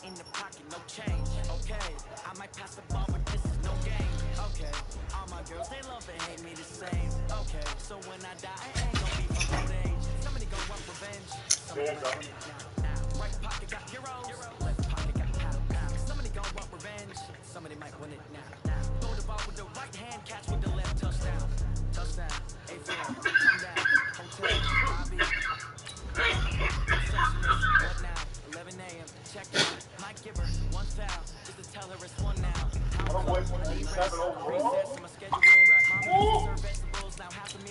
in the pocket, no change. Okay, I might pass the ball, but this is no game. Okay, all my girls, they love and hate me the same. Okay, so when I die, it ain't gonna be from old age. Somebody gon' want revenge. Somebody gon' want it now. Right pocket got heroes, left pocket got pow. Somebody gon' want revenge. Somebody might win it now. Throw the ball with the right hand, catch with the left, touchdown. Touchdown, AFL, come down, hotel, lobby. What now? 11 a.m. Check out. Mike Giver, one foul. Just to tell her it's one now.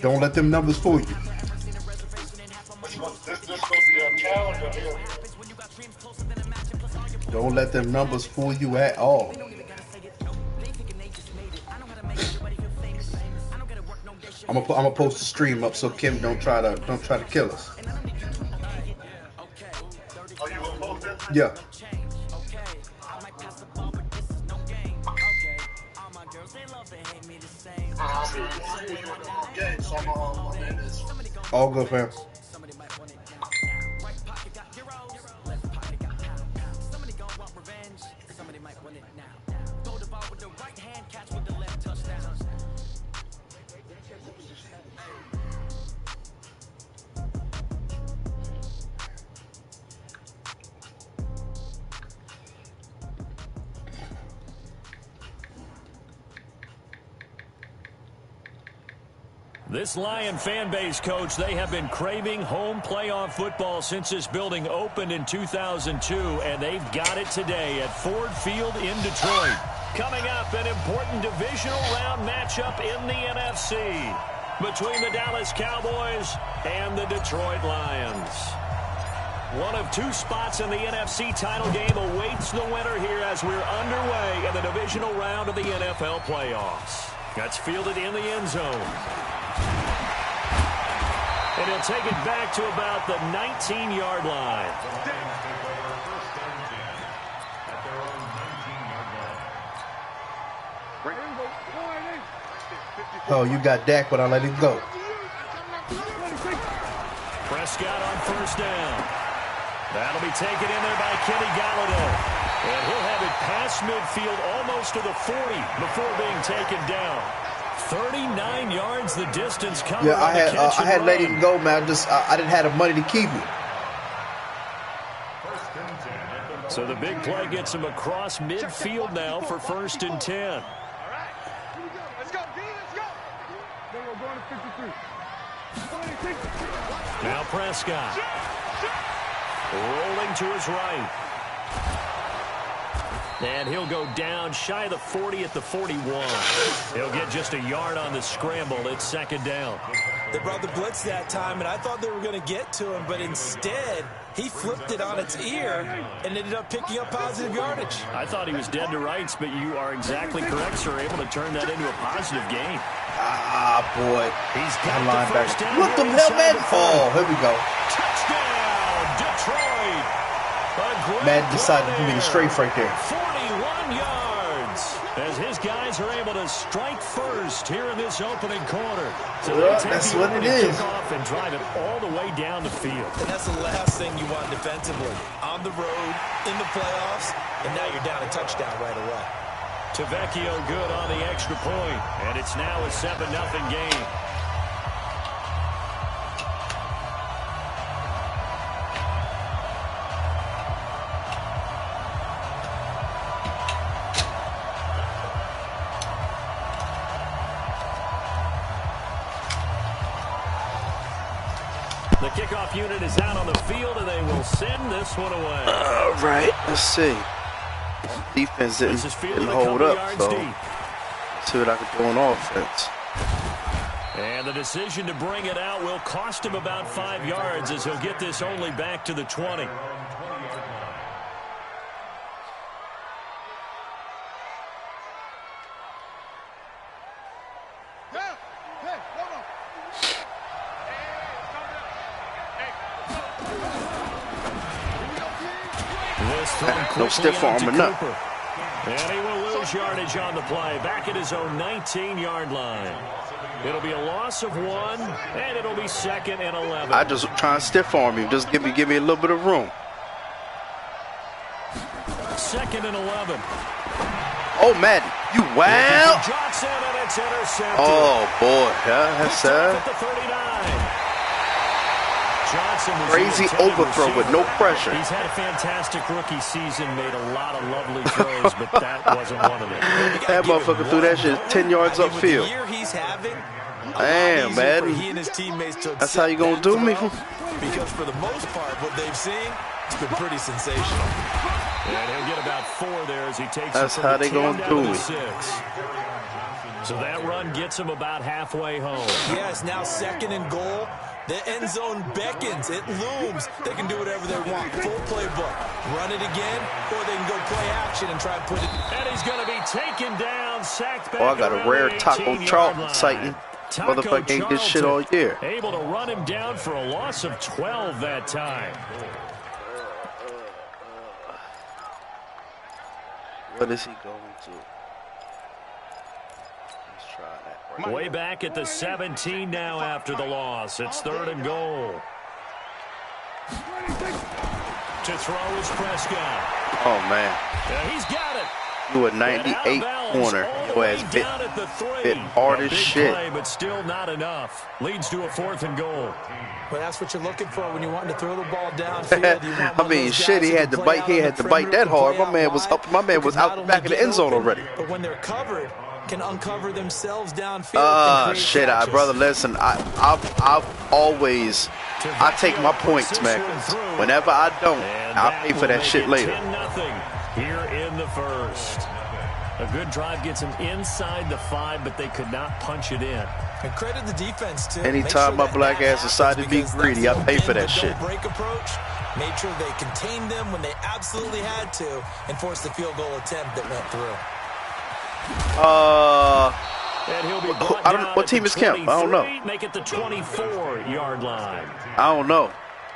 Don't let them numbers fool you. Don't let them numbers fool you at all. I'm gonna post the stream up so Kim don't try to kill us. Are you gonna post it? Yeah. All good, fam. This Lion fan base, Coach, they have been craving home playoff football since this building opened in 2002, and they've got it today at Ford Field in Detroit. Coming up, an important divisional round matchup in the NFC between the Dallas Cowboys and the Detroit Lions. One of two spots in the NFC title game awaits the winner here as we're underway in the divisional round of the NFL playoffs. That's fielded in the end zone. And he'll take it back to about the 19-yard line. Oh, you got Dak, but I let him go. Prescott on first down. That'll be taken in there by Kenny Galladay. And he'll have it past midfield almost to the 40 before being taken down. 39 yards the distance covered. Yeah, I had let him go, man. I didn't have the money to keep him. So the big play gets him across midfield now for 1st and 10. All right. Let's go. Let's go. Then we're going to 53. Now Prescott. Rolling to his right. And he'll go down shy of the 40 at the 41. He'll get just a yard on the scramble. It's 2nd down. They brought the blitz that time, and I thought they were going to get to him, but instead he flipped it on its ear and ended up picking up positive yardage. I thought he was dead to rights, but you are exactly correct, sir. Able to turn that into a positive gain. Ah, boy. He's got the first down. What the hell, man? Oh, here we go. Touchdown, Detroit. Madden decided to give me the strafe right there. 41 yards as his guys are able to strike first here in this opening quarter. So yeah, that's what it is. Off and drive it all the way down the field. And that's the last thing you want defensively. On the road, in the playoffs, and now you're down a touchdown right away. Tavecchio good on the extra point, and it's now a 7-0 game. The kickoff unit is out on the field, and they will send this one away. All right, let's see. Defense didn't hold up, so let's see what I can do on offense. And the decision to bring it out will cost him about 5 yards as he'll get this only back to the 20. No stiff arm enough. And he will lose yardage on the play. Back at his own 19-yard line. It'll be a loss of 1, and it'll be 2nd and 11. I just try and stiff arm him. Just give me a little bit of room. 2nd and 11. Oh, Madden, you wow. Johnson, and it's intercepted. Oh, boy. Yeah, that's sad. At the 39. Johnson was Crazy overthrow with no pressure. He's had a fantastic rookie season, made a lot of lovely throws, but that wasn't one of them. That motherfucker threw that shit 10 yards upfield. The year he's having, damn, man. he and his teammates to That's how you gonna do me? Because for the most part, what they've seen, it's been pretty sensational. And he'll get about 4 there as he takes That's it how from they the 10 gonna down do to the it. 6. So that run gets him about halfway home. Yeah, it's now 2nd and goal. The end zone beckons. It looms. They can do whatever they want. Full playbook. Run it again, or they can go play action and try and put it. And he's going to be taken down, sacked back. Oh, I got a rare Taco Charlton sighting. Motherfucker ain't get shit all year. Able to run him down for a loss of 12 that time. What is he going to? Let's try that. Way back at the 17 now after the loss. It's 3rd and goal. To throw is Prescott. Oh, man. Yeah, he's got it. You a 98 corner. Your ass bit hard as shit. Play, but still not enough. Leads to a 4th and goal. Well, that's what you're looking for when you want to throw the ball downfield. I mean, shit, he had to bite. He had to bite that hard. My man was up. My man was out the back of the end zone already. But when they're covered, can uncover themselves downfield. Shit, brother, listen. I've always, I take my points, man. Whenever I don't, I'll pay for that shit later. 10-0 here in the first. A good drive gets them inside the 5, but they could not punch it in. And credit the defense too. Anytime my black ass decided to be greedy, I pay for that shit. Break approach. Made sure they contained them when they absolutely had to, and forced the field goal attempt that went through. And he'll be I don't know what team is Kemp. I don't know. Make it the 24-yard line. I don't know.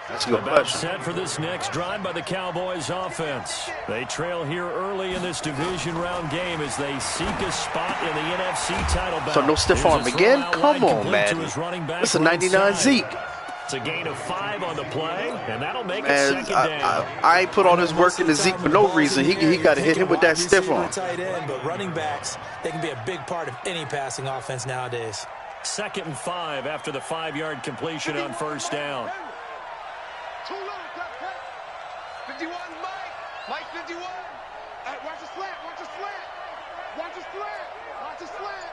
That's a good About question. set for this next drive by the Cowboys offense. They trail here early in this division round game as they seek a spot in the NFC title battle. So no stiff arm again? Come on, man. It's a 99 Zeke. It's a gain of 5 on the play, and that'll make it Man, 2nd down. I ain't put all this work into Zeke for no reason. He got to hit him with that stiff arm. Tight end, but running backs, they can be a big part of any passing offense nowadays. 2nd and 5 after the 5-yard completion on 1st down. 51, Mike 51. Watch the slant, watch the slant. Watch the slant, watch the slant.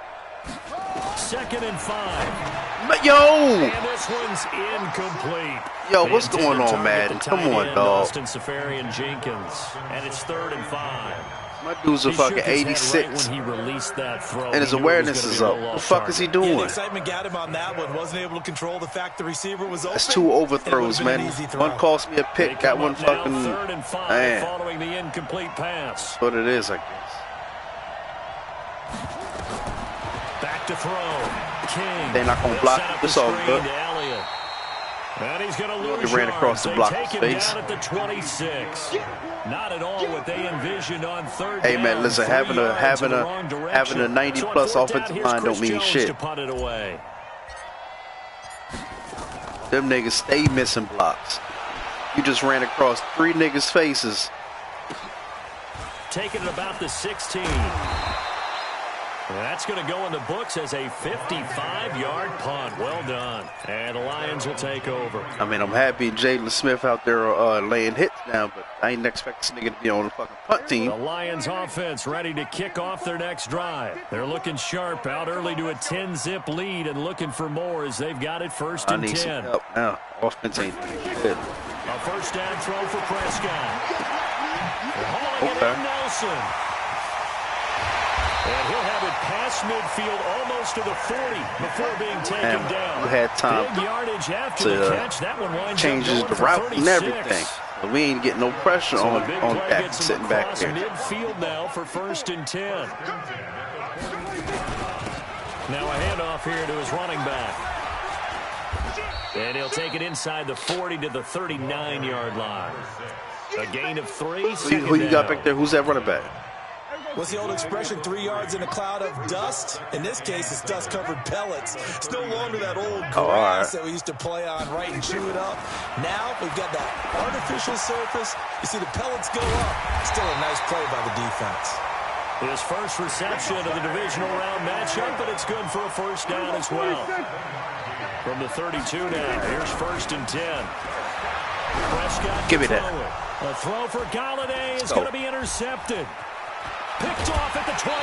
2nd and 5. Yo! And this one's incomplete. Yo, what's going on, Madden? Come on, dog. Austin Safarian Jenkins. And it's 3rd and 5. My dude's a fucking 86. Right when he released that throw, and his awareness is up. What the fuck is he doing? Yeah, the excitement got him on that one. Wasn't able to control the fact the receiver was open. That's 2 overthrows, man. One cost me a pick, got one fucking. 3rd and 5 man. following the incomplete pass. That's what it is, I guess. Back to throw. King. They're not gonna block it. It's all good. And he's going to lose He ran across the block Take him face. down at the 26. Not at all what they envisioned on 3rd Hey, down. man, listen, 3 having yards in the a wrong having a direction. 90-plus So on 4th down, offensive here's line Chris don't mean Jones shit. to punt it away. Them niggas stay missing blocks. You just ran across 3 niggas' faces. Taking it about the 16. That's going to go in the books as a 55-yard punt. Well done. And the Lions will take over. I mean, I'm happy Jalen Smith out there laying hits down, but I ain't expect this nigga to be on the fucking punt team. The Lions offense ready to kick off their next drive. They're looking sharp, out early to a 10-zip lead and looking for more as they've got it 1st and 10. I need some help now. Offense ain't good. A 1st down throw for Prescott. Hauling it in Nelson. And he'll have it past midfield almost to the 40 before being taken down. We had time Big yardage after the catch. That one winds changes up the going route for and 36. everything. But we ain't getting no pressure So on the big play that gets him sitting back across here. midfield now for 1st and 10. Now a handoff here to his running back. And he'll take it inside the 40 to the 39-yard line. A gain of 3. Who you got back there? Who's that running back? What's the old expression, 3 yards in a cloud of dust? In this case, it's dust-covered pellets. It's no longer that old grass that we used to play on, right, and chew it up. Now we've got that artificial surface. You see the pellets go up. Still a nice play by the defense. His first reception of the divisional round matchup, but it's good for a first down as well. From the 32 now, here's 1st and 10. Prescott Give me that. A throw for Galladay is going to be intercepted. Picked off at the 25.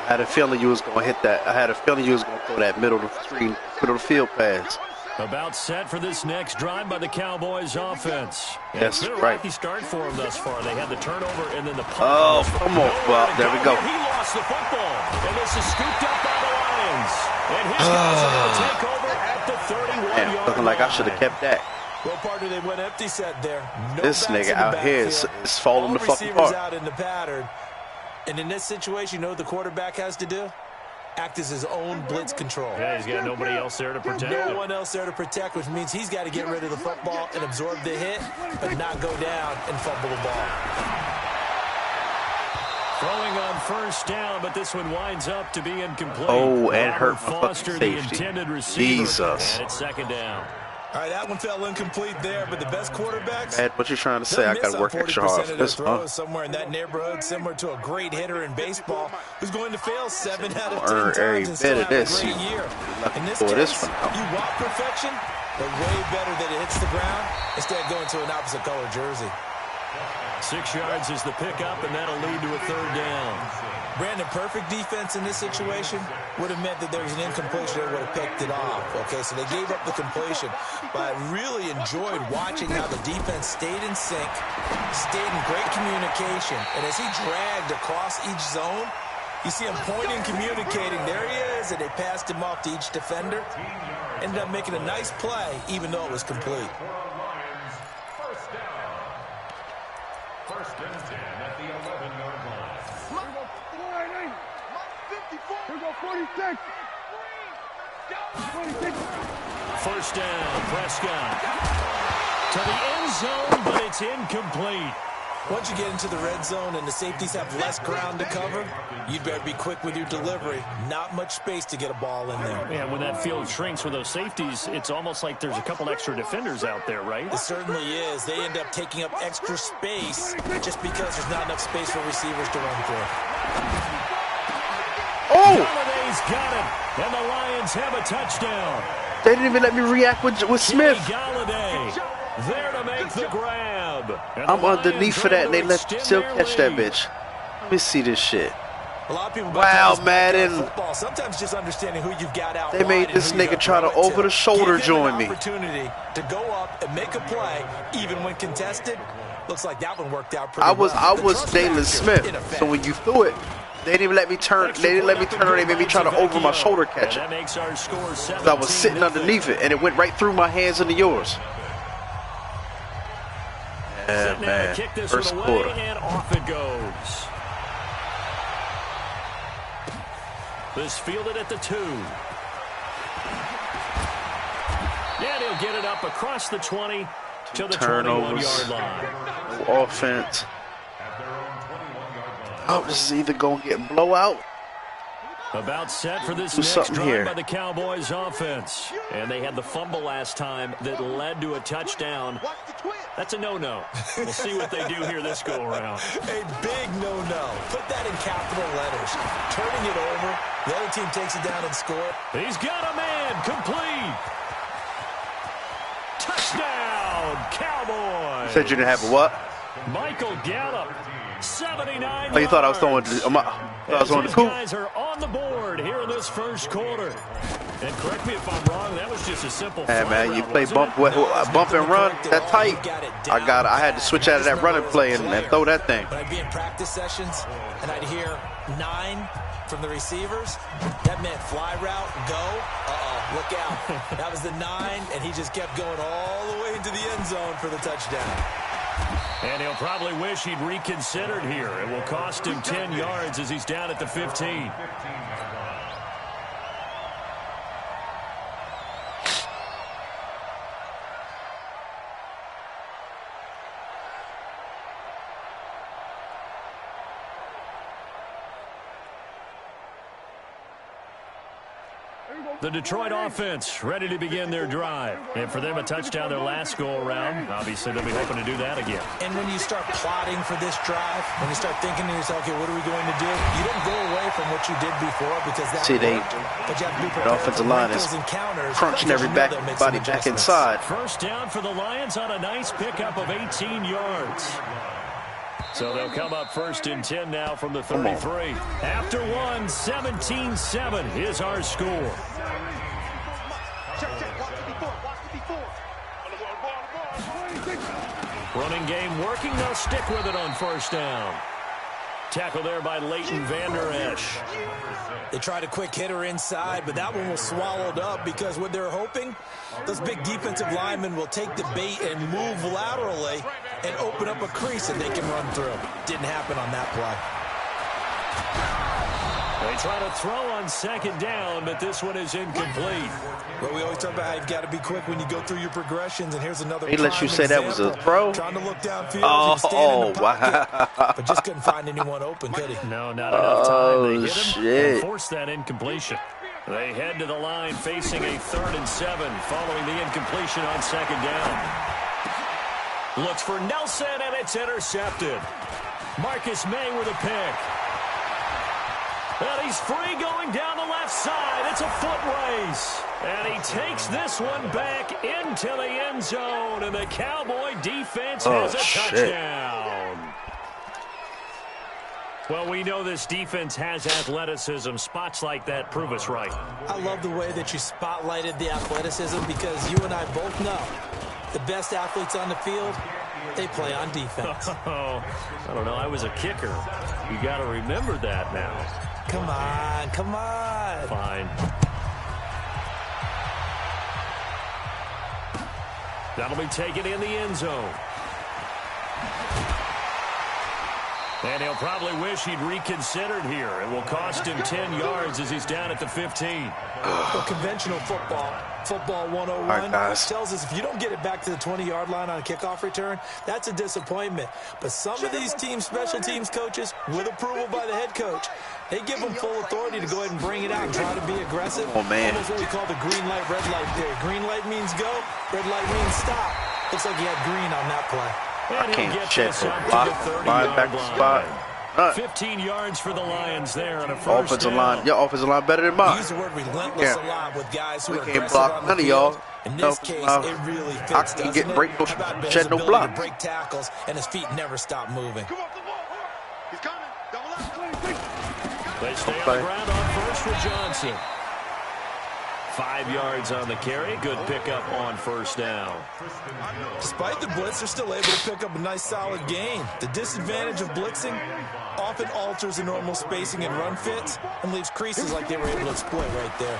I had a feeling you was going to hit that. I had a feeling you was going to throw that middle of the field pass. About set for this next drive by the Cowboys offense. Yes, it's been a right. rocky start for them thus far. They had the turnover and then the punt. Oh, come on. Well, there we go. He lost the football. And this is scooped up by the Lions. And his guys are going to take over at the 31-yard line. Looking like I should have kept that. Well, partner, they went empty set there. No This nigga out here is falling the fucking apart. apart. Out in the pattern. And in this situation, you know what the quarterback has to do? Act as his own blitz control. Yeah, he's got nobody else there to protect him. No one else there to protect, which means he's got to get rid of the football and absorb the hit, but not go down and fumble the ball. Throwing on first down, but this one winds up to be incomplete. Oh, and hurt my Foster, fucking the safety. intended receiver. Jesus. And it's 2nd down. All right, that one fell incomplete there, but the best quarterbacks... Ed, what you trying to say? I got to work extra hard for this, huh? Somewhere in that neighborhood, similar to a great hitter in baseball who's going to fail 7 out of 10 Earn times every and still bit of have this. a great year. In this For this case, one out. you want perfection, but way better that it hits the ground instead of going to an opposite color jersey. 6 yards is the pickup, and that'll lead to a 3rd down. Brandon, perfect defense in this situation would have meant that there was an incompletion that would have picked it off. Okay, so they gave up the completion. But I really enjoyed watching how the defense stayed in sync, stayed in great communication. And as he dragged across each zone, you see him pointing, communicating. There he is, and they passed him off to each defender. Ended up making a nice play, even though it was complete. First and 10 at the 11-yard line. Here go 46. 46. First down, Prescott. To the end zone, but it's incomplete. Once you get into the red zone and the safeties have less ground to cover, you'd better be quick with your delivery. Not much space to get a ball in there. Yeah, when that field shrinks with those safeties, it's almost like there's a couple extra defenders out there, right? It certainly is. They end up taking up extra space just because there's not enough space for receivers to run through. Oh! Galladay's got it, and the Lions have a touchdown. They didn't even let me react with Smith. Galladay there to make the grab. And I'm the underneath Lions for that, and they able to let extend still their catch that lead. bitch. Let me see this shit. A lot of people Wow, Madden. football. Sometimes just understanding who you've got out. They made this nigga try to over the shoulder join me. Opportunity to go up and make a play, even when contested. Looks like that one worked out pretty I well. was Dalen Smith. So when you threw it, they didn't even let me turn. They didn't let me turn. They made me try to over my shoulder catch it. That makes our score 'Cause I was sitting underneath it, and it went right through my hands into yours. Yeah, man. First quarter. And off it goes. This fielded at the 2. And he'll get it up across the 20 to the 21-yard line. No offense. Oh, this is either going to get blowout. About set for this Do next something drive here. by the Cowboys offense. And they had the fumble last time that led to a touchdown. That's a no-no. We'll see what they do here this go-around. A big no-no. Put that in capital letters. Turning it over. The other team takes it down and scores. He's got a man. Complete. Touchdown, Cowboys. You said you didn't have a what? Michael Gallup, 79 Oh, you thought I was throwing yards. the His coop? guys are on the board here in this first quarter. And correct me if I'm wrong, that was just a simple Hey fly man, you route, play wasn't bump and run that tight. I had to switch out of that running play and throw that thing. When I'd be in practice sessions and I'd hear 9 from the receivers, that meant fly route, go. Look out. That was the 9, and he just kept going all the way into the end zone for the touchdown. And he'll probably wish he'd reconsidered here. It will cost him 10 yards as he's down at the 15. The Detroit offense ready to begin their drive. And for them, a touchdown their last go-around. Obviously, they'll be hoping to do that again. And when you start plotting for this drive, when you start thinking to yourself, okay, what are we going to do? You don't go away from what you did before because that but you have to be prepared. The offensive line is crunching everybody back inside. First down for the Lions on a nice pickup of 18 yards. So they'll come up first and 10 now from the 33. After one, 17-7 is our score. Running game working. They'll stick with it on first down. Tackle there by Leighton Vander Esch. They tried a quick hitter inside, but that one was swallowed up because what they're hoping, those big defensive linemen will take the bait and move laterally and open up a crease that they can run through. Didn't happen on that play. They try to throw on second down, but this one is incomplete. Well, we always talk about how you've got to be quick when you go through your progressions, and here's another He let you say that was a throw? Trying to look downfield, Oh, wow. but just couldn't find anyone open, could he? No, not enough time. They hit him shit. and forced that incompletion. They head to the line facing a 3rd and 7 following the incompletion on second down. Looks for Nelson, and it's intercepted. Marcus May with a pick. And he's free going down the left side. It's a foot race. And he takes this one back into the end zone. And the Cowboy defense has a touchdown. Well, we know this defense has athleticism. Spots like that prove us right. I love the way that you spotlighted the athleticism because you and I both know the best athletes on the field, they play on defense. I don't know. I was a kicker. You got to remember that now. Come on, come on. Fine. That'll be taken in the end zone. And he'll probably wish he'd reconsidered here. It will cost him 10 yards as he's down at the 15. Well, conventional football 101 tells us if you don't get it back to the 20-yard line on a kickoff return, that's a disappointment. But some of these special teams coaches, with approval by the head coach, they give them full authority to go ahead and bring it out and try to be aggressive. Oh, man. Almost what we call the green light, red light theory. Green light means go, red light means stop. Looks like he had green on that play. I can't check the linebacker spot. 15 yards for the Lions there on a first offensive down. line. Your offensive line better than We mine. use the word relentless a lot with guys who We are can't aggressive block on the none of field. y'all. In this case, it really fits, I can get break no shed no block. To break tackles, and his feet never stop moving. Come off the ball. He's coming. Double up. They stay on the ground on first for Johnson. 5 yards on the carry. Good pickup on first down. Despite the blitz, they're still able to pick up a nice solid gain. The disadvantage of blitzing often alters the normal spacing and run fits and leaves creases like they were able to exploit right there.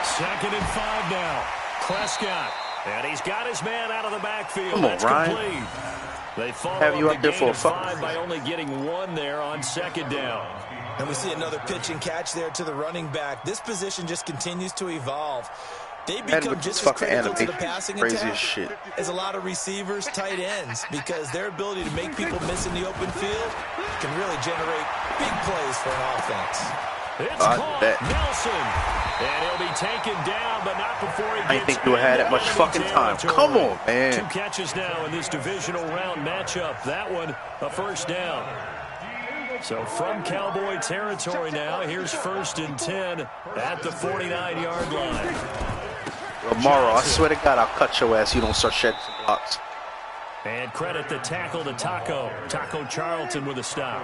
2nd and 5 now. Prescott. And he's got his man out of the backfield. Come on, That's Ryan. complete. They follow Have you up up the there gain for a of 5 by only getting 1 there on second down. And we see another pitch and catch there to the running back. This position just continues to evolve. They become just as critical to the passing attack as a lot of receivers, tight ends, because their ability to make people miss in the open field can really generate big plays for an offense. It's caught Nelson. And he'll be taken down, but not before he gets I didn't think you had that much fucking time. Come on, man. 2 catches now in this divisional round matchup. That one, a first down. So from Cowboy territory now, here's 1st and 10 at the 49-yard line. Tomorrow, I swear to God, I'll cut your ass. You don't start shedding some blocks. And credit the tackle to Taco. Taco Charlton with a stop.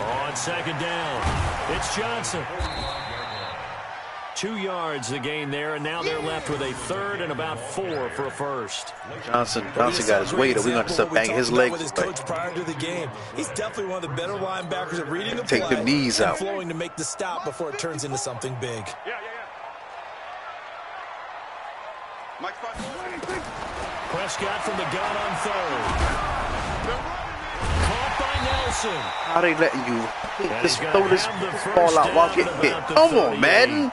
On second down, it's Johnson. 2 yards the gain there, and now they're left with a 3rd and about 4 for a first. Johnson got his weight, or we're going to start banging his legs. With his coach prior to the game, he's definitely one of the better linebackers at reading the Take play the knees and out. flowing to make the stop before it turns into something big. Prescott from the gun on 3rd. Caught by Nelson. How they letting you just throw this ball out while getting hit? Come on, Madden.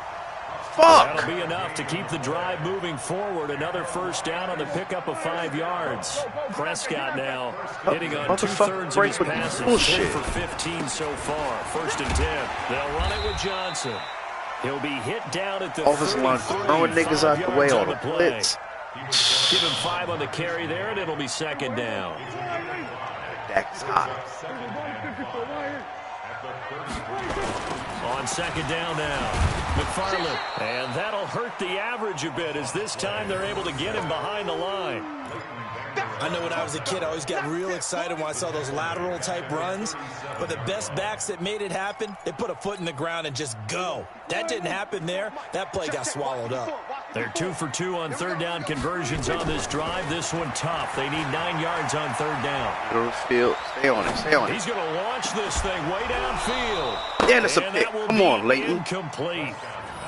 fuck? That'll be enough to keep the drive moving forward. Another first down on the pickup of 5 yards. Prescott now hitting on 2/3 of his passes. 3 for 15 so far. 1st and 10. They'll run it with Johnson. He'll be hit down at the offensive line throwing niggas out the way on the blitz. Give him 5 on the carry there, and it'll be 2nd down. That's hot. On 2nd down now, McFarland. And that'll hurt the average a bit as this time they're able to get him behind the line. I know when I was a kid, I always got real excited when I saw those lateral type runs. But the best backs that made it happen, they put a foot in the ground and just go. That didn't happen there. That play got swallowed up. They're 2 for 2 on 3rd down conversions on this drive. This one tough. They need 9 yards on 3rd down. Field. Stay on it. Stay on it. He's going to launch this thing way downfield. Yeah, it's a pick. Come on, Leighton. Incomplete.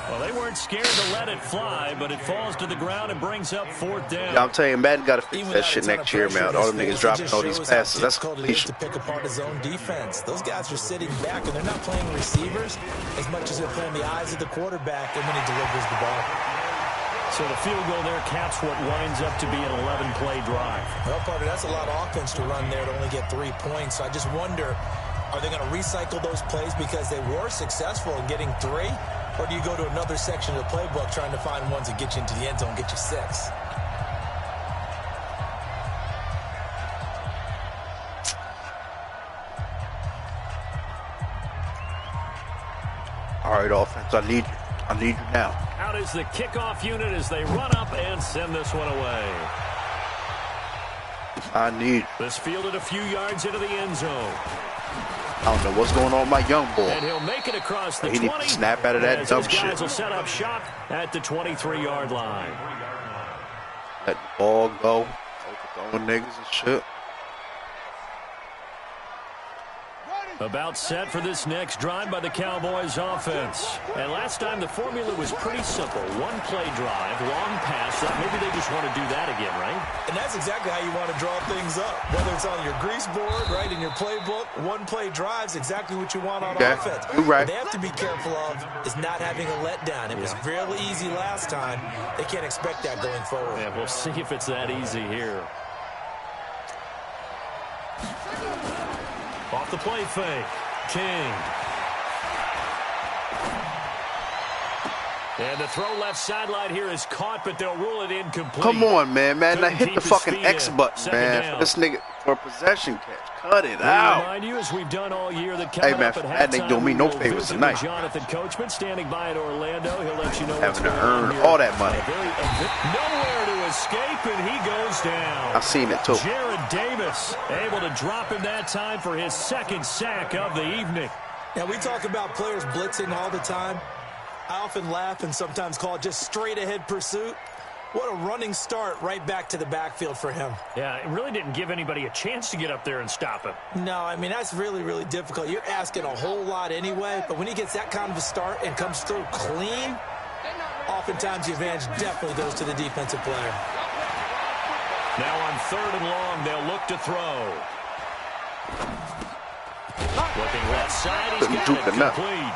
Well, they weren't scared to let it fly, but it falls to the ground and brings up 4th down. Yeah, I'm telling you, Madden got to fix that shit next year, man. All them niggas dropping all these passes. That's completion. To pick apart his own defense. Those guys are sitting back, and they're not playing receivers as much as they're playing the eyes of the quarterback and when he delivers the ball. So the field goal there caps what winds up to be an 11-play drive. Well, partner, that's a lot of offense to run there to only get 3 points. So I just wonder, are they going to recycle those plays because they were successful in getting 3? Or do you go to another section of the playbook trying to find ones that get you into the end zone, get you 6? All right, offense, I need you now. Out is the kickoff unit as they run up and send this one away. I need. This fielded a few yards into the end zone. I don't know what's going on with my young boy. And he'll make it across the 20. He needs to snap out of that dumb shit. Guys will set up shop at the 23-yard line. Let the ball go. Throwing niggas and shit. About set for this next drive by the Cowboys offense. And last time the formula was pretty simple. 1-play drive, long pass. Maybe they just want to do that again, right? And that's exactly how you want to draw things up. Whether it's on your grease board, right, in your playbook, 1-play drive's exactly what you want on offense. You're right. What they have to be careful of is not having a letdown. It was fairly easy last time. They can't expect that going forward. Yeah, we'll see if it's that easy here. Off the play fake. King. And the throw left sideline here is caught, but they'll rule it incomplete. Come on, man. Now hit the fucking X button, 2nd man. down. For this nigga for a possession catch. Cut it We out. remind you, as we've done all year, that Hey, man, that ain't doing me no we'll favors visit tonight. with Jonathan Coachman standing by at Orlando. He'll let you know what's Having to going on earn here. all that money. Nowhere to escape, and he goes down. I seen it too. Jared Davis able to drop him that time for his 2nd sack of the evening. Now, we talk about players blitzing all the time. I often laugh and sometimes call it just straight-ahead pursuit. What a running start right back to the backfield for him. Yeah, it really didn't give anybody a chance to get up there and stop him. No, I mean, that's really, really difficult. You're asking a whole lot anyway, but when he gets that kind of a start and comes through clean, oftentimes the advantage definitely goes to the defensive player. Now on 3rd and long, they'll look to throw. Looking left side, he's got it complete.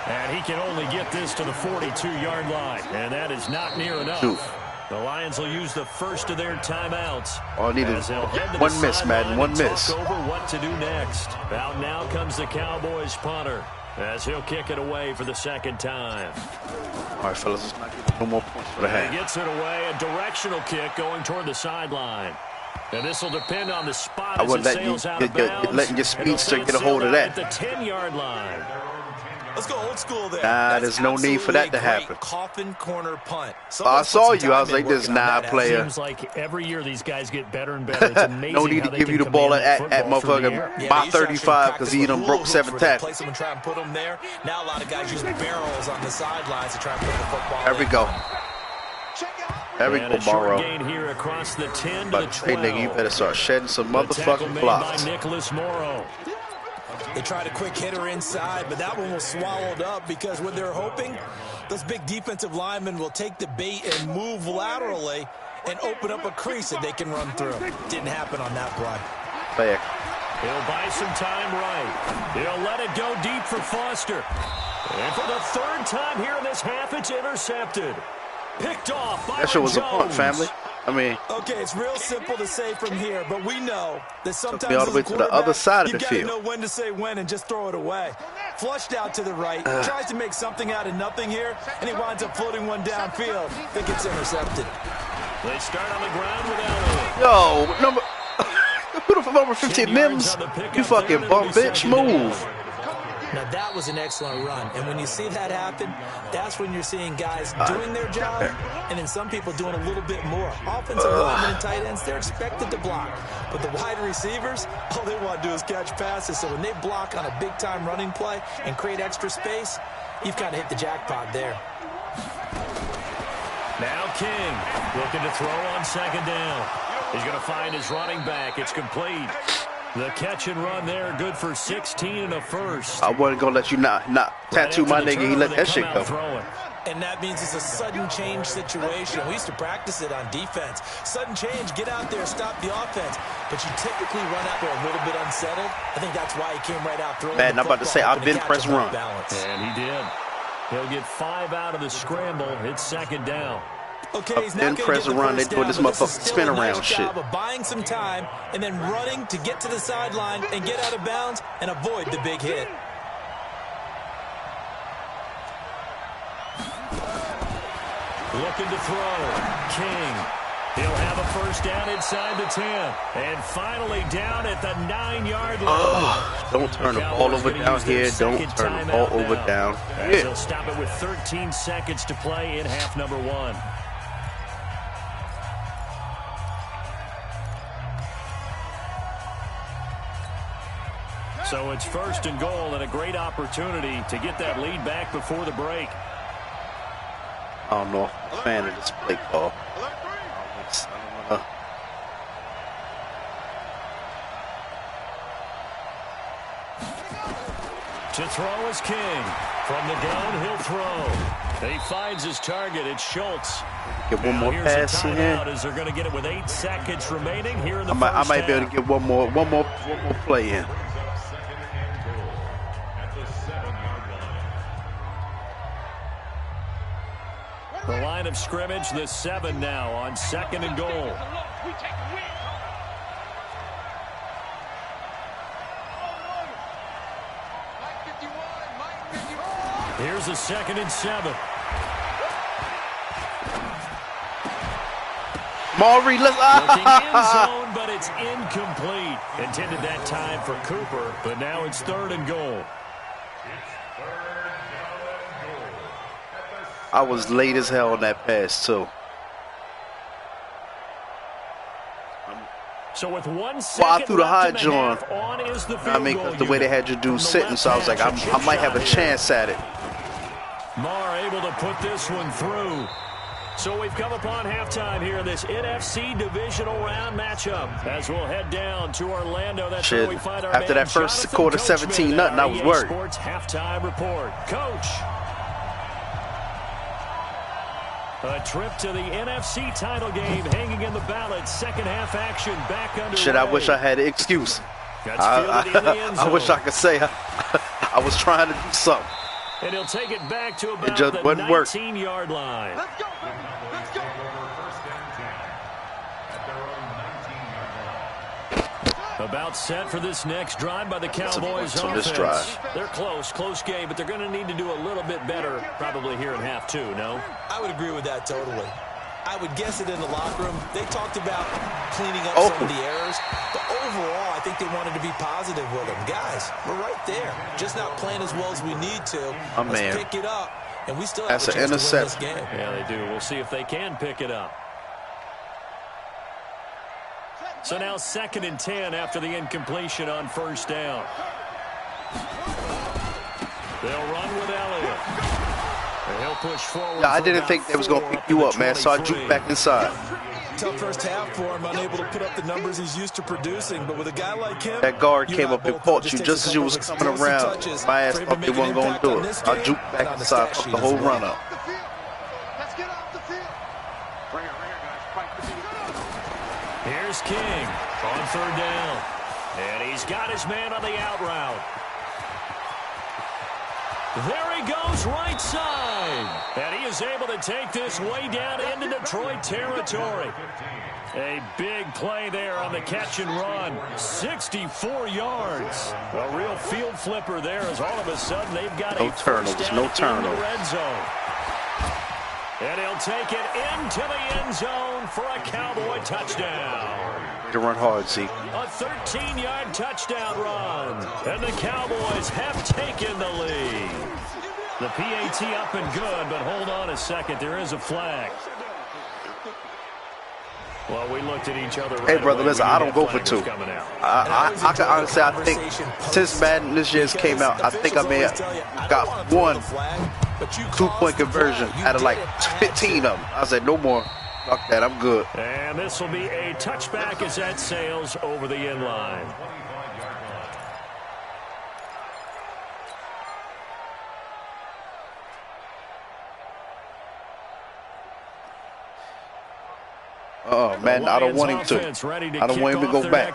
And he can only get this to the 42-yard line, and that is not near enough. The Lions will use the first of their timeouts. All I need is one miss, Madden, one miss. Talk over what to do next. Out now comes the Cowboys punter as he'll kick it away for the 2nd time. All right, fellas, let's not get no more points for the half. He gets it away, a directional kick going toward the sideline. And this will depend on the spot as it sails out of bounds. Letting your speedster get a hold of that. At the 10-yard line. Let's go old school there. Nah, there's no need for that to happen. Coffin corner punt. I saw you. I was like, this player. Seems like every year these guys get better and better. It's amazing. No need to give you the ball at motherfucker by 35 because he done broke 7 tackles. Play someone try and put them there. Now a lot of guys use barrels on the sidelines to try and put the football. There we go. There we go, Morrow. Gain here across the 10 to But the 12. hey, nigga, you better start shedding some motherfucking blocks. By Nicholas Morrow. They tried a quick hitter inside, but that one was swallowed up because what they're hoping, those big defensive linemen will take the bait and move laterally and open up a crease that they can run through. Didn't happen on that play. He'll buy some time right. He'll let it go deep for Foster. And for the third time here in this half, it's intercepted. Picked off by That shit was a punt, family. I mean, okay, it's real simple to say from here, but we know that sometimes took me all the way to the other side of the you field. gotta know when to say when and just throw it away. Flushed out to the right, tries to make something out of nothing here, and he winds up floating one downfield that gets intercepted. They start on the ground with Elliott. yo, number number 15 Mims, you fucking bum bitch, move. Now, that was an excellent run, and when you see that happen, that's when you're seeing guys doing their job, and then some people doing a little bit more. Offensive linemen and tight ends, they're expected to block, but the wide receivers, all they want to do is catch passes, so when they block on a big-time running play and create extra space, you've kind of hit the jackpot there. Now King looking to throw on second down. He's going to find his running back. It's complete. The catch and run there, good for 16 and a first. I wasn't gonna let you not tattoo my nigga. He let that shit go. And that means it's a sudden change situation. We used to practice it on defense. Sudden change, get out there, stop the offense. But you typically run out there a little bit unsettled. I think that's why he came right out throwing. Man, I'm about to say, I've been press run. And he did. He'll get 5 out of the scramble. It's second down. Okay, he's not press the run. They first doing down, this but motherfucking is spin still a around nice shit. job of buying some time and then running to get to the sideline and get out of bounds and avoid the big hit. Looking to throw. King. He'll have a first down inside the 10. And finally down at the 9-yard line. Don't turn the ball over down here. Don't turn the ball over down here. They'll stop it with 13 seconds to play in half number 1. So it's first and goal and a great opportunity to get that lead back before the break. I don't know if I'm a fan of this play call. To throw is King. From the gun, he'll throw. He finds his target. It's Schultz. Get one more pass in here. As they're going to get it with 8 seconds remaining here in the I might be able to get one more play in. The line of scrimmage, the 7 now on second and goal. Here's a 2nd and 7. Maury, let's Looking end zone, but it's incomplete. Intended that time for Cooper, but now it's 3rd and goal. I was late as hell on that pass too. So with 1 second I threw the high left in the John. half, on is the I field mean, goal the way they had you do sitting, so I was like, I might have a chance at it. Marr able to put this one through. So we've come upon halftime here in this NFC divisional round matchup. As we'll head down to Orlando, that's where we find our after man, that first Jonathan quarter, Coachman, 17-0, I was worried. Sports halftime report. Coach. A trip to the NFC title game hanging in the balance. Second half action back underway. Shit, I wish I had an excuse. I wish I could say I was trying to do something. And he'll take it back to about just the wouldn't work. 19-yard line. Let's go, baby. Let's go. About set for this next drive by the Cowboys So offense. this drive. They're close game, but they're going to need to do a little bit better probably here in half 2, no? I would agree with that totally. I would guess it in the locker room. They talked about cleaning up some of the errors, but overall, I think they wanted to be positive with them. Guys, we're right there. Just not playing as well as we need to. Let's pick it up, and we still have a chance to win this game. Yeah, they do. We'll see if they can pick it up. So now 2nd and 10 after the incompletion on first down. They'll run with Elliott. And he'll push forward. Yeah, I didn't think they was going to pick you up, man, so I juked back inside. Tough first half for him, unable to put up the numbers he's used to producing. But with a guy like him, that guard came up and caught you just as you was coming around. My ass thought they wasn't going to do it. I juked back inside, fucked the whole run up. Let's get off the field. Right here, guys. Fight the field. Here's King on 3rd down. And he's got his man on the out route. There he goes, right side. And he is able to take this way down into Detroit territory. A big play there on the catch and run. 64 yards. A real field flipper there as all of a sudden they've got a first down in the red zone. And he'll take it into the end zone for a Cowboy touchdown. To run hard, Zeke. A 13-yard touchdown run. And the Cowboys have taken the lead. The PAT up and good, but hold on a second. There is a flag. Well, we looked at each other. Hey, brother, listen, I don't go for two. I can honestly, I think since Madden this year's came out, I think I may have got one 2-point conversion out of like 15 of them. I said, no more. Fuck that, I'm good. And this will be a touchback as that sails over the end line. Oh, man, I don't want him to. I don't want him to go back.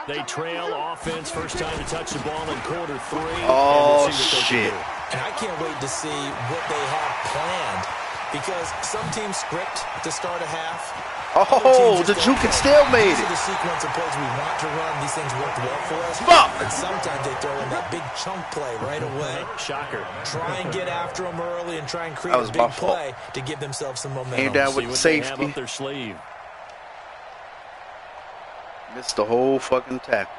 They trail offense, first time to touch the ball in quarter 3. Oh, shit. And I can't wait to see what they have planned, because some teams script to start a half. Oh, the juke and still made it. The sequence of plays we want to run, these things work well for us. Fuck! And sometimes they throw in that big chunk play right away. Shocker. Try and get after them early and try and create a big play to give themselves some momentum. Came down with safety. They have up their sleeve. Missed the whole fucking tackle.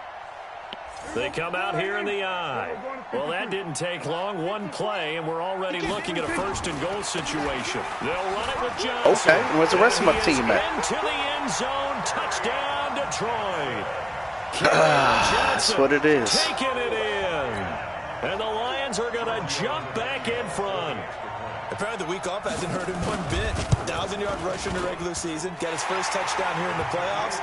They come out here in the eye. Well, that didn't take long. One play, and we're already looking at a first-and-goal situation. They'll run it with Johnson. Okay, where's the rest of my team at? Into the end zone. Touchdown, Detroit. That's what it is. Taking it in. And the Lions are going to jump back in front. Apparently the week off hasn't hurt him one bit. 1,000-yard rusher in the regular season. Got his first touchdown here in the playoffs.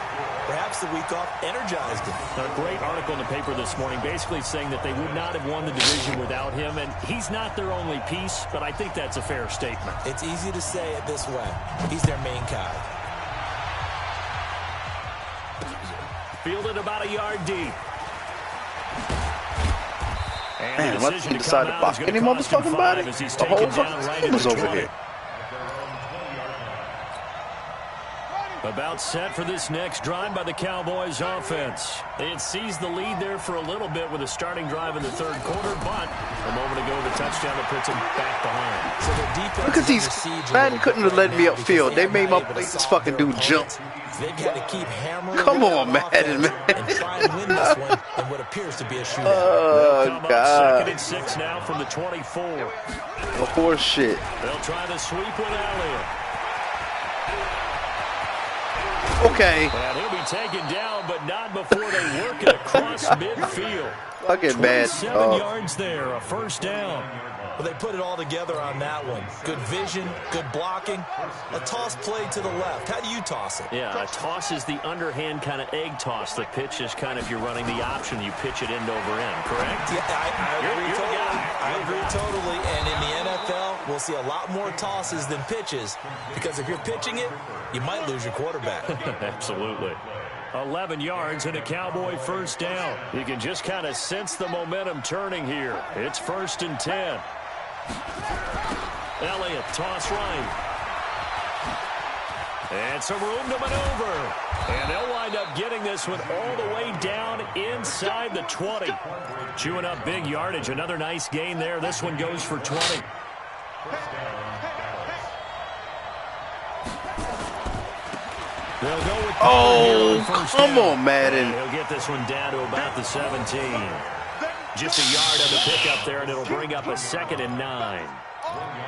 Perhaps the week off energized him. A great article in the paper this morning basically saying that they would not have won the division without him. And he's not their only piece, but I think that's a fair statement. It's easy to say it this way. He's their main guy. Fielded about a yard deep. Man, what he decided to block any motherfucking body? The whole fucking team was over here. About set for this next drive by the Cowboys offense. They had seized the lead there for a little bit with a starting drive in the third quarter, but a moment ago the touchdown that puts them back behind. So their defense look at these. Man couldn't have let me upfield. They made my this fucking dude jump. They've got to keep hammering. Come on, man. And try and win this one in what appears to be a shootout. Oh, God. 2nd and 6 now from the 24. The horse shit. They'll try to sweep with Elliott. Okay. Well, he'll be taken down, but not before they work it across midfield. Fucking bad. 7 yards there, a first down. Well, they put it all together on that one. Good vision, good blocking. A toss play to the left. How do you toss it? Yeah, a toss is the underhand kind of egg toss. The pitch is kind of, you're running the option. You pitch it end over end, correct? Yeah, I agree totally. And in the NFL, we'll see a lot more tosses than pitches, because if you're pitching it, you might lose your quarterback. Absolutely. 11 yards and a Cowboy first down. You can just kind of sense the momentum turning here. It's 1st and 10. Elliott, toss right. And some room to maneuver. And they'll wind up getting this one all the way down inside the 20. Chewing up big yardage. Another nice gain there. This one goes for 20. They'll go with come on, Madden. He'll get this one down to about the 17. Just a yard on the pickup there, and it'll bring up a 2nd and 9.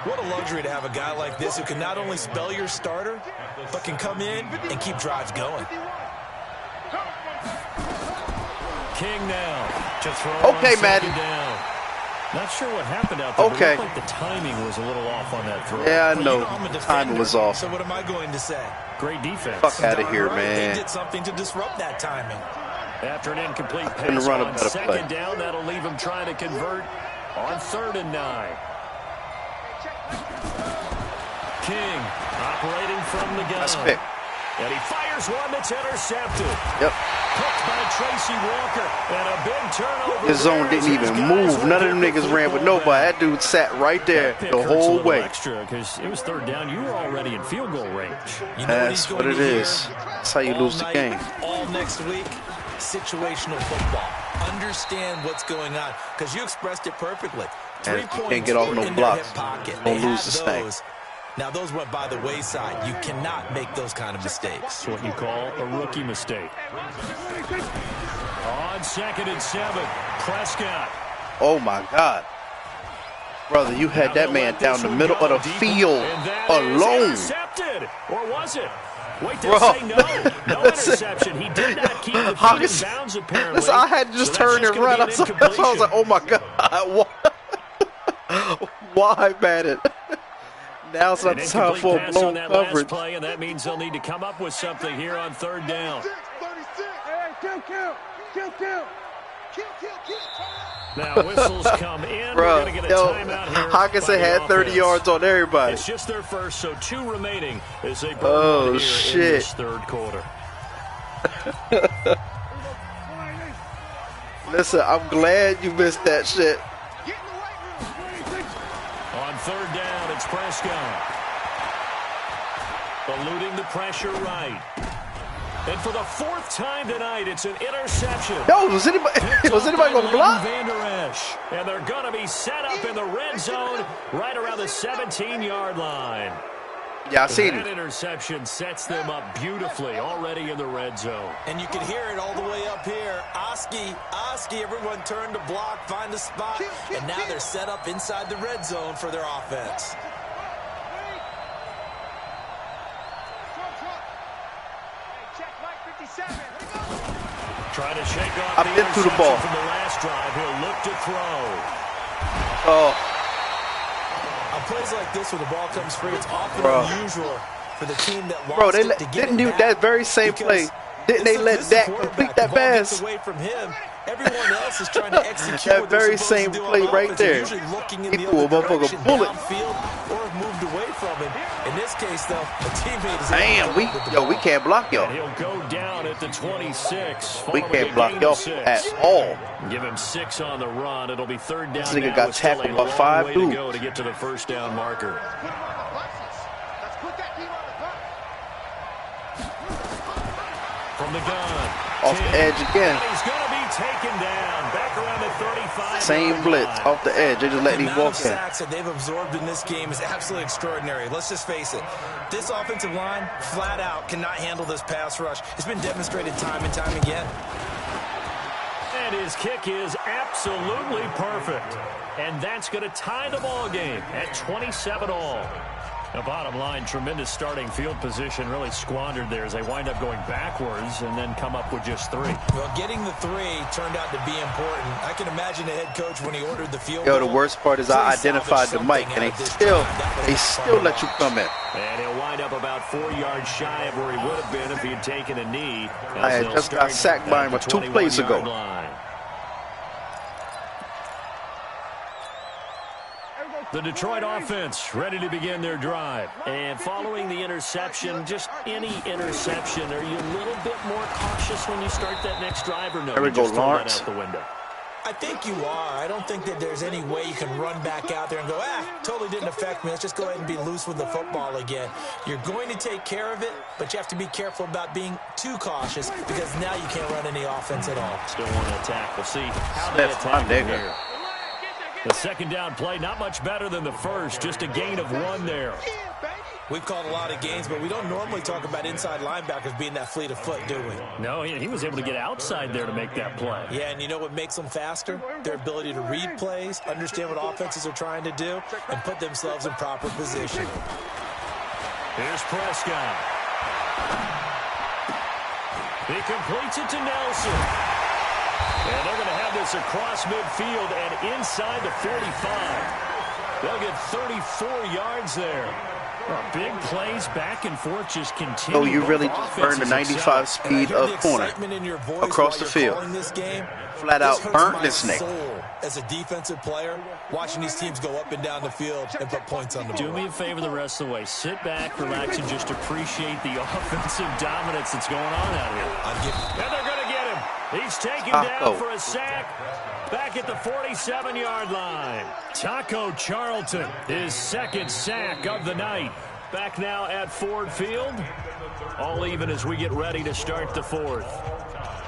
What a luxury to have a guy like this who can not only spell your starter, but can come in and keep drives going. King now to throw okay, on Madden. Down. Not sure what happened out there. Okay. But it looked like the timing was a little off on that throw. Yeah, I know. I'm a defender, timing was off. So what am I going to say? Great defense. Fuck out of here, man. They did something to disrupt that timing. After an incomplete pass run on 2nd play. down, that'll leave him trying to convert on 3rd and 9. King operating from the gun. Nice pick. And he fires one that's intercepted. Yep. Picked by Tracy Walker. And a big turnover. His zone didn't even move. None of them niggas ran with nobody. That dude sat right there the whole way. Extra because it was third down. You were already in field goal range. You know That's what it is. That's how you lose the game. All next week, situational football. Understand what's going on because you expressed it perfectly. 3 And points can't get off no in blocks. their pocket. Don't They lose have the snake. those. Now, those went by the wayside. You cannot make those kind of mistakes. That's what you call a rookie mistake. On 2nd and 7, Prescott. Oh, my God. Brother, you had that man down the middle of the field alone. Intercepted. Or was it? Wait, they Bro. say no. No interception. He did not keep the feet in bounds, apparently. Listen, I had to just turn and run. That's why I was like, oh, my God. Why, Madden? Now it's not the time for a blown coverage. Play, and that means they'll need to come up with something here on 3rd down. Now whistles come in. Bro, We're going to get a timeout here. Hawkinson had 30 yards on everybody. It's just their first, so 2 remaining as they Oh, here shit. in this 3rd quarter. Listen, I'm glad you missed that shit. On 3rd down, it's Prescott. Eluding the pressure right. And for the 4th time tonight, it's an interception. Yo, was anybody going to block? Van Der Esch. And they're going to be set up in the red zone right around the 17-yard line. Yeah, I seen That it. interception sets them up beautifully already in the red zone. And you can hear it all the way up here. Oski, everyone turned to block, find a spot, and now they're set up inside the red zone for their offense. Trying to shake off I've been through the ball. from the last drive. He'll look to throw. Oh, On plays like this where the ball comes free, it's often Bro. unusual for the team that lost bro, they it to get didn't it do back that very same because play. Didn't they let this Dak quarterback, complete that the ball gets pass? away from him. Everyone else is trying to execute That what they're very supposed same to do on play right offense. They're there. usually looking in He the threw a other motherfucking direction, bullet. downfield, or have moved away from him. In this case, though, a teammate is Damn, able to get with the we ball. can't block y'all. And he'll go down at the 26. We following can't a block gain y'all of 6. at all. Give him 6 on the run. It'll be 3rd down. This nigga now got with still tackled a by long 5 way dudes. to go to get to the 1st down marker. From the gun. Off the edge again. And he's going to be taken down. Back around the 35. Same blitz off the edge. They just let The him amount of walk in. sacks that they've absorbed in this game is absolutely extraordinary. Let's just face it. This offensive line, flat out, cannot handle this pass rush. It's been demonstrated time and time again. And his kick is absolutely perfect. And that's going to tie the ball game at 27 all. The bottom line, tremendous starting field position, really squandered there as they wind up going backwards and then come up with just 3. Well, getting the 3 turned out to be important. I can imagine the head coach when he ordered the field Yo, goal. the worst part is I identified the mic, and they still let you come in. And he'll wind up about 4 yards shy of where he would have been if he had taken a knee. I had just got sacked by him 2 plays ago. The Detroit offense ready to begin their drive. And following the interception, just any interception, are you a little bit more cautious when you start that next drive or no? There we You go, just throw that Lawrence. out the window. I think you are. I don't think that there's any way you can run back out there and go, totally didn't affect me. Let's just go ahead and be loose with the football again. You're going to take care of it, but you have to be careful about being too cautious because now you can't run any offense at all. Still want to attack. We'll see how they That's my attack from nigga. here. The 2nd down play, not much better than the first. Just a gain of 1 there. We've called a lot of games, but we don't normally talk about inside linebackers being that fleet of foot, do we? No, he was able to get outside there to make that play. Yeah, and you know what makes them faster? Their ability to read plays, understand what offenses are trying to do, and put themselves in proper position. Here's Prescott. He completes it to Nelson. And they're going to have this across midfield and inside the 45. They'll get 34 yards there. Big plays back and forth just continue. Oh, you really just burned the 95 speed of corner across the field. Flat out burnt this nigga. As a defensive player, watching these teams go up and down the field and put points on the board. Do me a favor the rest of the way. Sit back, relax, and just appreciate the offensive dominance that's going on out here. And they're going to get him. He's taken down for a sack. Back at the 47-yard line. Taco Charlton, his second sack of the night. Back now at Ford Field. All even as we get ready to start the fourth.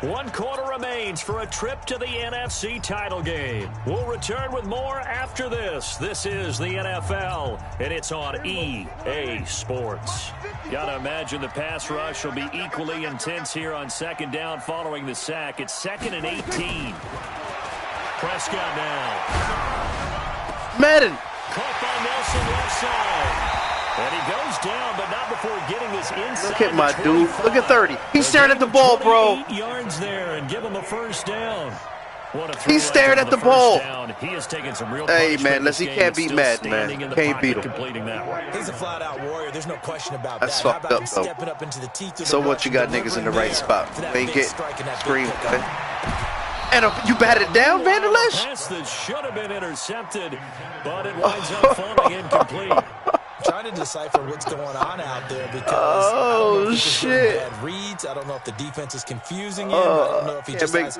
1 quarter remains for a trip to the NFC title game. We'll return with more after this. This is the NFL, and it's on EA Sports. Gotta imagine the pass rush will be equally intense here on second down following the sack. It's 2nd and 18. Prescott now. Madden. Caught by Nelson left side. And he goes down, but not before getting this inside. Look at my dude. Look at 30. He's staring at the ball, bro. 8 yards there and give him a first down. He's staring at the ball. He has taken some real hey, man, he can't beat Madden, man. Can't beat him. He's a flat-out warrior. There's no question about That's that. fucked up, though. Up into the teeth of so the what, you got niggas in the right spot. They ain't get screamed. And you batted down, Vanderlesh? Pass that should have been intercepted, but it winds up falling incomplete. Trying to decipher what's going on out there because shit. Bad reads. I don't know if the defense is confusing him. I don't know if he just has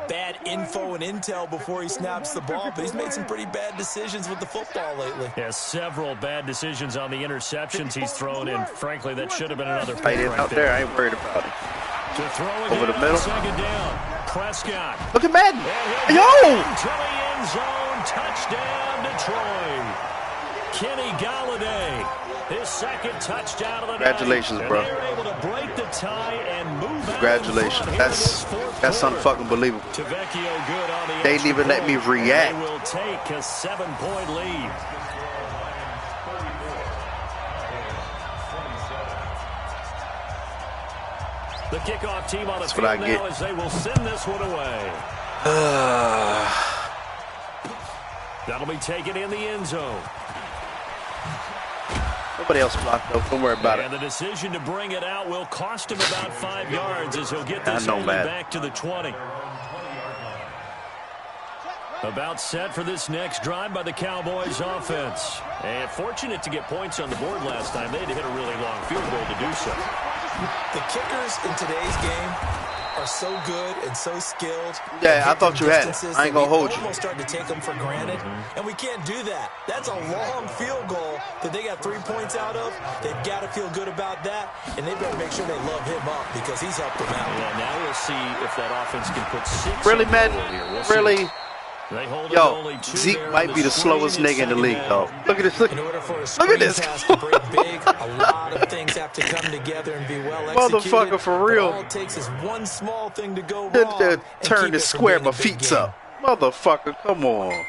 bad info and intel before he snaps the ball, but he's made some pretty bad decisions with the football lately. Has several bad decisions on the interceptions he's thrown in. Frankly, that should have been another pick right out there. I ain't worried about it. To throw over the middle. Second down. Prescott. Look at Madden. Yo! To the end zone. Touchdown, Detroit. Kenny Galladay, his second touchdown of the Congratulations, night. bro. They were able to break the tie and move Congratulations. That's unfucking believable. Tavecchio good on the they didn't even let me react. They will take a 7-point lead. The kickoff team on the field now as they will send this one away. That'll be taken in the end zone. Nobody else blocked, though. Don't worry about it. And the decision to bring it out will cost him about 5 yards as he'll get this only back to the 20. About set for this next drive by the Cowboys offense. And fortunate to get points on the board last time. They had to hit a really long field goal to do so. The kickers in today's game are so good and so skilled. Yeah, I thought you had it. I ain't gonna hold you. We're almost starting to take them for granted, and we can't do that. That's a long field goal that they got 3 points out of. They've got to feel good about that, and they better make sure they love him up because he's helped them out. Yeah, now we'll see if that offense can put 6. Really, man? Really? Yo, Zeke might be the slowest nigga in the league, though. Look at this. Look at this. To break big, a lot of things have to come together and be well executed. Motherfucker, for real. All it takes is one small thing to go wrong. Turn the square my feet up. Motherfucker, come on.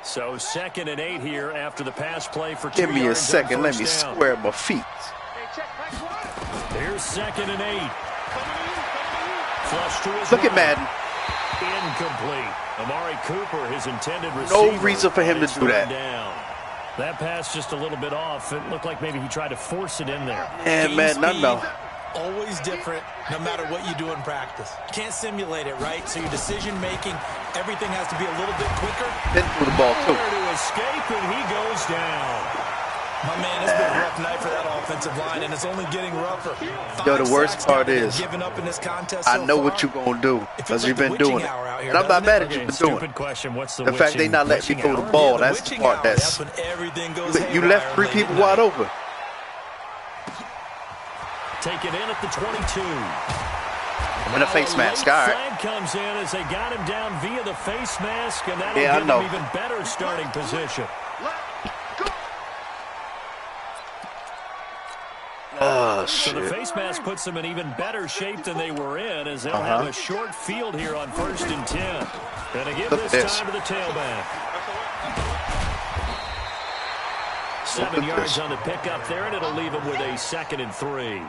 So 2nd and 8 here after the pass play for 2 Give me a yards second. Let me square my feet. Here's 2nd and 8. Flush to his Look at Madden. Incomplete. Amari Cooper, his intended receiver. No reason for him to do that. Down. That pass just a little bit off. It looked like maybe he tried to force it in there. Yeah, man, I know. Always different no matter what you do in practice. You can't simulate it, right? So your decision making, everything has to be a little bit quicker. Then threw the ball too. To escape, and he goes down. My man, it's been a rough night for that offensive line, and it's only getting rougher. Yo, the worst part is, up in this contest I know what you're going to do because you've been doing it. And I'm not mad at you for doing it. The fact they not letting me throw the ball, that's the part that's... You left 3 people wide open. Taken in at the 22. And a face mask, all right. Flag comes in as they got him down via the face mask, and that'll give him even better starting position. Oh, shit. So the face mask puts them in even better shape than they were in as they'll have a short field here on 1st and 10. And to give this time to the tailback. 7 yards on the pickup there, and it'll leave him with a 2nd and 3.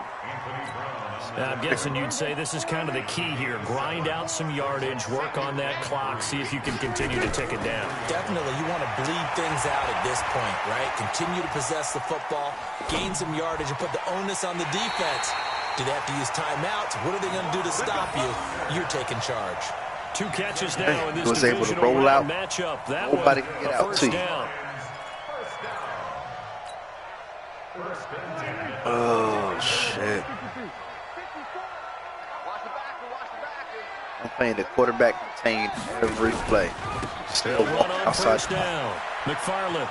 I'm guessing you'd say this is kind of the key here. Grind out some yardage, work on that clock, see if you can continue to tick it down. Definitely, you want to bleed things out at this point, right? Continue to possess the football, gain some yardage, and put the onus on the defense. Do they have to use timeouts? What are they going to do to stop you? You're taking charge. 2 catches now in this was able to divisional roll out. matchup. That Nobody one, can get a out first to you. down. Oh, shit. I'm playing the quarterback contained every play. Still They'll walk run on outside. first down. McFarland.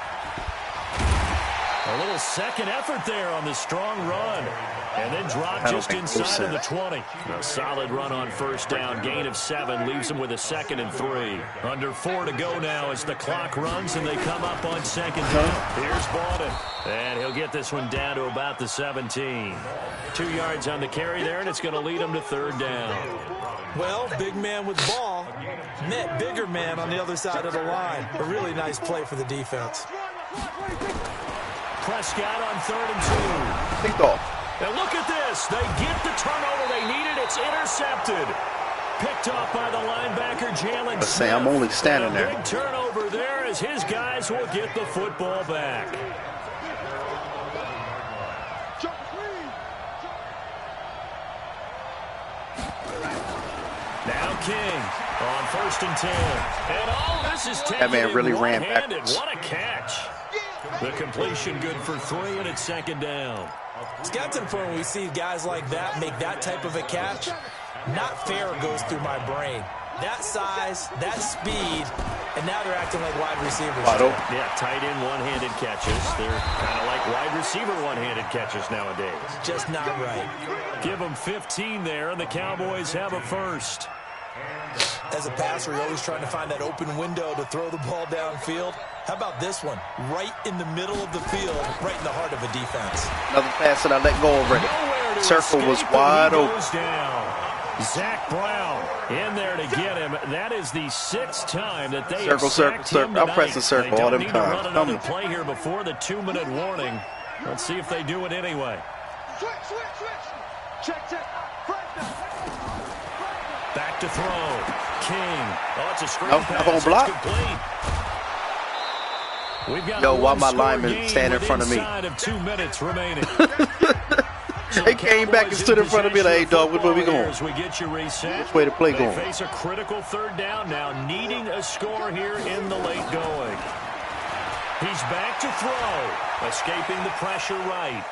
A little second effort there on the strong run. And then drop just inside of the 20. A solid run on first down. Gain of 7 leaves him with a 2nd and 3. Under 4 to go now as the clock runs and they come up on 2nd down. Here's Baldwin. And he'll get this one down to about the 17. 2 yards on the carry there, and it's going to lead him to 3rd down. Well, big man with the ball met bigger man on the other side of the line. A really nice play for the defense. Prescott on 3rd and 2. Picked off. And look at this. They get the turnover they needed. It's intercepted. Picked off by the linebacker, Jalen Smith. Say, I'm only standing there. Big turnover there as his guys will get the football back. Now King on 1st and 10. And all this is taken That man really ran one-handed. backwards. What a catch. The completion good for 3, and it's 2nd down. It's got to the point where we see guys like that make that type of a catch. Not fair goes through my brain. That size, that speed, and now they're acting like wide receivers. Yeah, tight end one-handed catches. They're kind of like wide receiver one-handed catches nowadays. Just not right. Give them 15 there, and the Cowboys have a first. As a passer, you're always trying to find that open window to throw the ball downfield. How about this one? Right in the middle of the field, right in the heart of a defense. Another pass that I let go already. Circle was wide open. Zach Brown in there to get him. That is the 6th time that they Circle, have circle, him circle. I'm pressing circle all them They don't need to run times. another play here before the 2-minute warning. Let's see if they do it anyway. Check. Back to throw. King. Oh, it's a screen No, pass. I'm gonna block. It's complete. We've got Yo, a why my one-score lineman game stand in with front of me? inside of 2 minutes remaining. They came back and stood in front of me like, hey, dog, which way we going? As we get you reset, Which way the play they going? face a critical 3rd down now, needing a score here in the late going. He's back to throw, escaping the pressure right.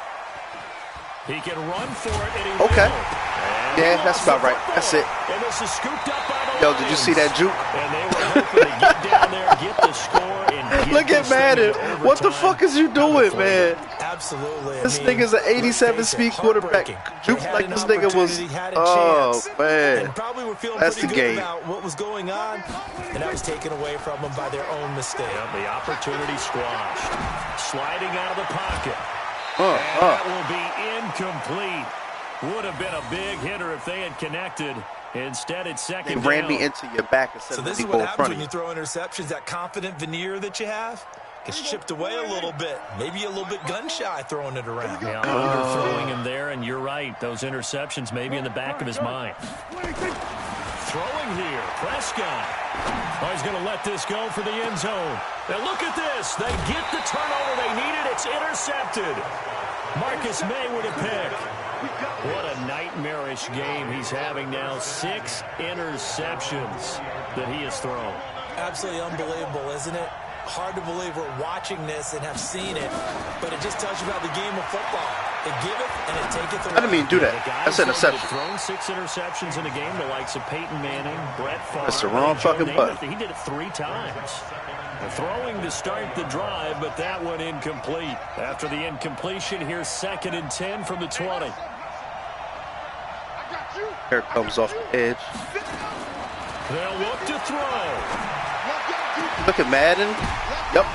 He can run for it, and he Okay. will. Yeah, that's about right. That's it. And this is scooped up by the Yo, did you see that juke? And they were hoping to get down there, get the score, and get Look at this thing Madden. in What the overtime. fuck is you doing, man? Absolutely. This nigga's an 87 speed quarterback. Juke like this nigga was. Oh, man. And probably were feeling That's pretty the good game. about what was going on, and that was taken away from them by their own mistake. Yep, the opportunity squashed. Sliding out of the pocket. That will be incomplete. Would have been a big hitter if they had connected. Instead, it's 2nd They down. ran me into your back instead So of this me is go what in happens front when of you you. throw interceptions. That confident veneer that you have gets chipped away a little bit. Maybe a little bit gun-shy throwing it around. Yeah, underthrowing him there, and you're right. Those interceptions may be in the back of his mind. Throwing here, Prescott. Oh, he's going to let this go for the end zone. Now look at this. They get the turnover they needed. It's intercepted. Marcus May with a pick. What a nightmarish game he's having now. 6 interceptions that he has thrown. Absolutely unbelievable, isn't it? Hard to believe we're watching this and have seen it, but it just tells you about the game of football. It giveth and it taketh away. I didn't mean to do that. The guys That's an that have interception. thrown 6 interceptions in a game, the likes of Peyton Manning, Brett Favre. That's the wrong Joe fucking Namath. button. He did it 3 times. Throwing to start the drive, but that one incomplete. After the incompletion, here's 2nd and 10 from the 20. Here comes off the edge. They'll look to throw. Look at Madden. Yep. Oh,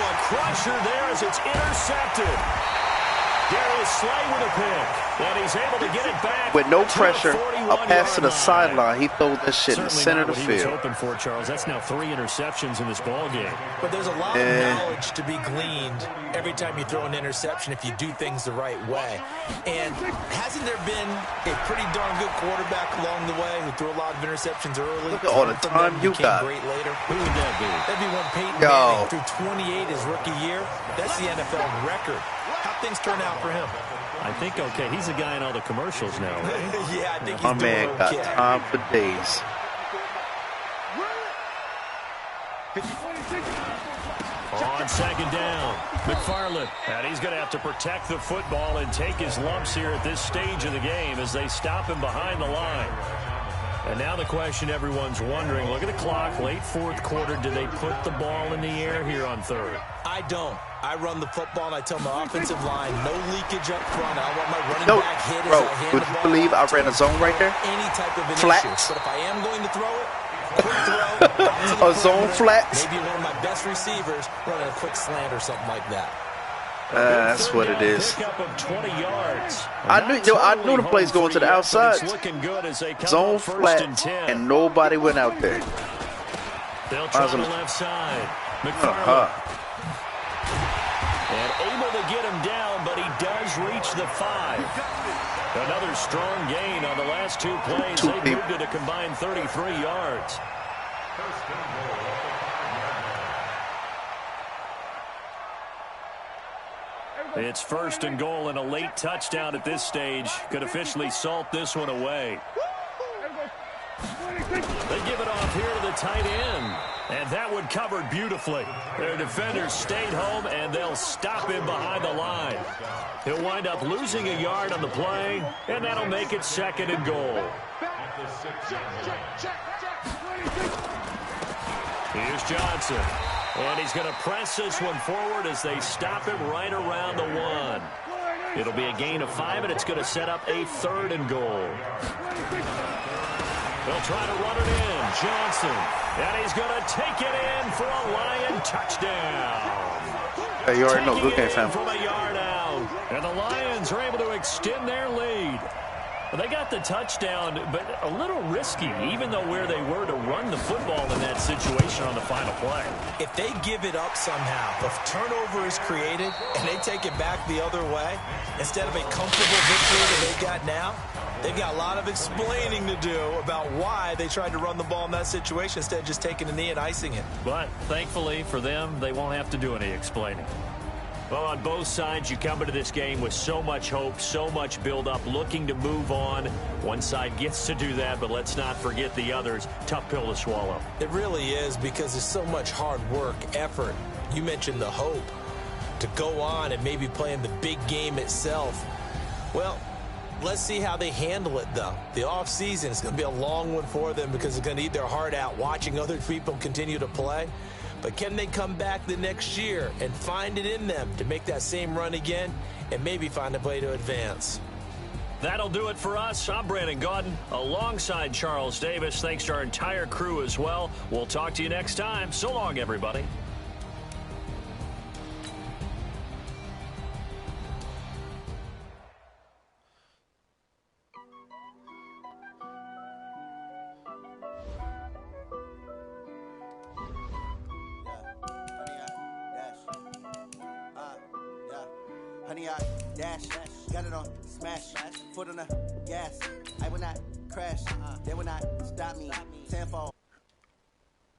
a crusher there as it's intercepted. Darius Slay with a pick. And he's able to get it back. With no pressure, a pass to the sideline. He throws that shit in the center of the field. He was hoping for, Charles. That's now 3 interceptions in this ball game. But there's a lot of knowledge to be gleaned every time you throw an interception if you do things the right way. And hasn't there been a pretty darn good quarterback along the way who threw a lot of interceptions early? Look at all the time you got. Great later. Who would that be? That'd be one Peyton Manning threw 28 his rookie year. That's the NFL record. How things turn out for him? I think, okay, he's a guy in all the commercials now, right? Yeah, I think he's My doing man got okay. time for days. On second down, McFarland. And he's going to have to protect the football and take his lumps here at this stage of the game as they stop him behind the line. And now the question everyone's wondering, look at the clock, late fourth quarter, do they put the ball in the air here on third? I don't. I run the football and I tell my offensive line, no leakage up front. I want my running back hit bro, as I hand would the you ball believe I off. ran a zone right there? Any type of Flat. initiative. But if I am going to throw it, quick throw. out to the A zone perimeter, flat? Maybe one of my best receivers running a quick slant or something like that. That's what it is. Pickup of 20 yards. I knew the play's going to the outside. Zone flat, and nobody went out there. They'll try the left side. McFarland. And able to get him down, but he does reach the 5. Another strong gain on the last 2 plays. They moved it a combined 33 yards. It's first and goal, and a late touchdown at this stage could officially salt this one away. They give it off here to the tight end, and that one covered beautifully. Their defenders stayed home, and they'll stop him behind the line. He'll wind up losing a yard on the play, and that'll make it second and goal. Here's Johnson. And he's going to press this one forward as they stop him right around the 1. It'll be a gain of 5, and it's going to set up a third and goal. They'll try to run it in. Johnson. And he's going to take it in for a Lion touchdown. Hey, you already know good game, fam. From a yard out. And the Lions are able to extend their lead. They got the touchdown, but a little risky, even though where they were to run the football in that situation on the final play. If they give it up somehow, if turnover is created and they take it back the other way, instead of a comfortable victory that they've got now, they've got a lot of explaining to do about why they tried to run the ball in that situation instead of just taking a knee and icing it. But thankfully for them, they won't have to do any explaining. Well, on both sides, you come into this game with so much hope, so much build-up, looking to move on. One side gets to do that, but let's not forget the others. Tough pill to swallow. It really is, because there's so much hard work, effort. You mentioned the hope to go on and maybe play in the big game itself. Well, let's see how they handle it, though. The offseason is going to be a long one for them because they're going to eat their heart out watching other people continue to play. But can they come back the next year and find it in them to make that same run again and maybe find a way to advance? That'll do it for us. I'm Brandon Gaudin alongside Charles Davis. Thanks to our entire crew as well. We'll talk to you next time. So long, everybody. Honey, I dash, got it on smash, foot on the gas. I will not crash, they will not stop me. 10-4.